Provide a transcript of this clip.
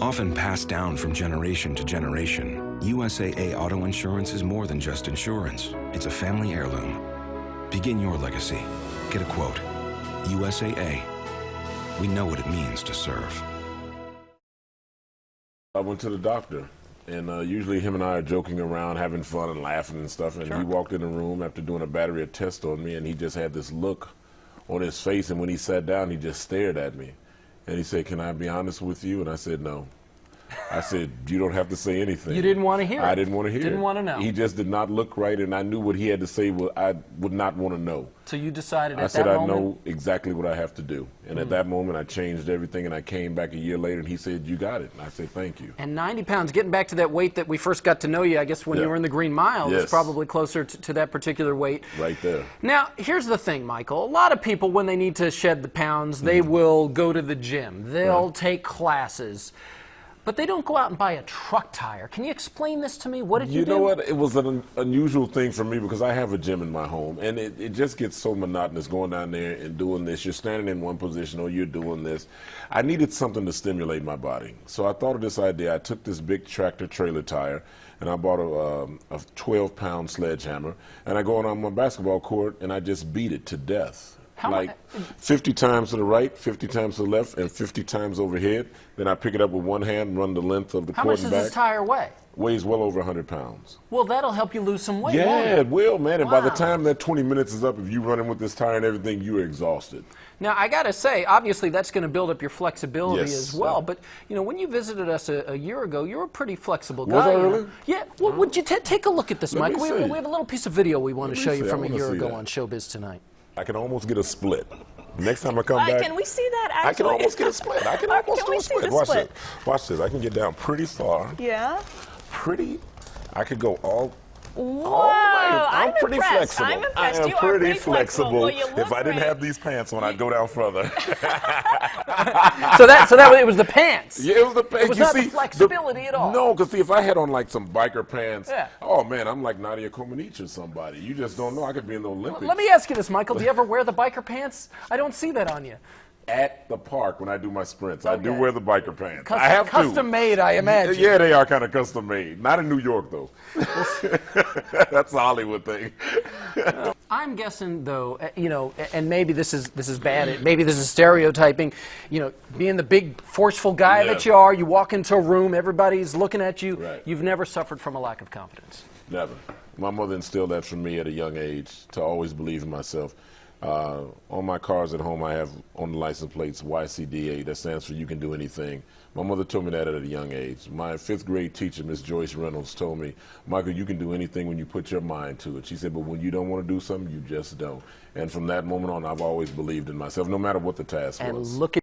Often passed down from generation to generation, USAA Auto Insurance is more than just insurance. It's a family heirloom. Begin your legacy. Get a quote. USAA. We know what it means to serve. I went to the doctor, and usually him and I are joking around, having fun and laughing and stuff, and he walked in the room after doing a battery of tests on me, and he just had this look on his face, and when he sat down, he just stared at me. And he said, "Can I be honest with you?" And I said, "No." I said, "You don't have to say anything." You didn't want to hear it. I didn't want to hear it. Didn't want to know. He just did not look right, and I knew what he had to say I would not want to know. So you decided I at said, that I moment? know exactly what I have to do. And at that moment, I changed everything, and I came back a year later, and he said, "You got it." And I said, "Thank you." And 90 pounds, getting back to that weight that we first got to know you, I guess when you were in the Green Mile, Yes. is probably closer to that particular weight. Right there. Now, here's the thing, Michael. A lot of people, when they need to shed the pounds, they will go to the gym. They'll take classes. But they don't go out and buy a truck tire. Can you explain this to me? What did you do? You know what? It was an unusual thing for me because I have a gym in my home, and it just gets so monotonous going down there and doing this. You're standing in one position or you're doing this. I needed something to stimulate my body. So I thought of this idea. I took this big tractor trailer tire, and I bought a 12-pound sledgehammer, and I go on my basketball court, and I just beat it to death. Like 50 times to the right, 50 times to the left, and 50 times overhead. Then I pick it up with one hand and run the length of the court and back. How much does this tire weigh? Weighs well over 100 pounds. Well, that'll help you lose some weight. Yeah, it will, man. And by the Wow. time that 20 minutes is up, if you're running with this tire and everything, you're exhausted. Now, I got to say, obviously, that's going to build up your flexibility Yes. as well. But, you know, when you visited us a year ago, you were a pretty flexible guy. Was I you know? really? Yeah. Well, would you take a look at this, Let Mike? me We see. have a little piece of video we want to show you see. I from a wanna year see ago that. on Showbiz Tonight. I can almost get a split. Next time I come back, Can we see that, actually? I can almost get a split. I can almost Can do we a see split. the Watch split? this. Watch this. I can get down pretty far. Yeah? I could go all. Whoa, I'm pretty impressed. flexible. I'm impressed. I am You are pretty flexible. Well, you If look I didn't great. have these pants on, I'd go down further. So it was the pants. Yeah, it was the pants. It was You not see, the flexibility at all. No, because see, if I had on like some biker pants, Yeah. oh man, I'm like Nadia Comaneci or somebody. You just don't know. I could be in the Olympics. Let me ask you this, Michael. Do you ever wear the biker pants? I don't see that on you. At the park when I do my sprints, I do Okay. wear the biker pants. Custom, I have to. custom made, I imagine. Yeah, they are kind of custom made. Not in New York though. That's a Hollywood thing. I'm guessing, though, you know, and maybe this is bad. Maybe this is stereotyping. You know, being the big, forceful guy that you are, you walk into a room, everybody's looking at you. Right. You've never suffered from a lack of confidence. Never. My mother instilled that from me at a young age to always believe in myself. On my cars at home, I have on the license plates YCDA. That stands for You Can Do Anything. My mother told me that at a young age. My 5th grade teacher, Miss Joyce Reynolds, told me, "Michael, you can do anything when you put your mind to it." She said, "But when you don't want to do something, you just don't." And from that moment on, I've always believed in myself, no matter what the task was. And look at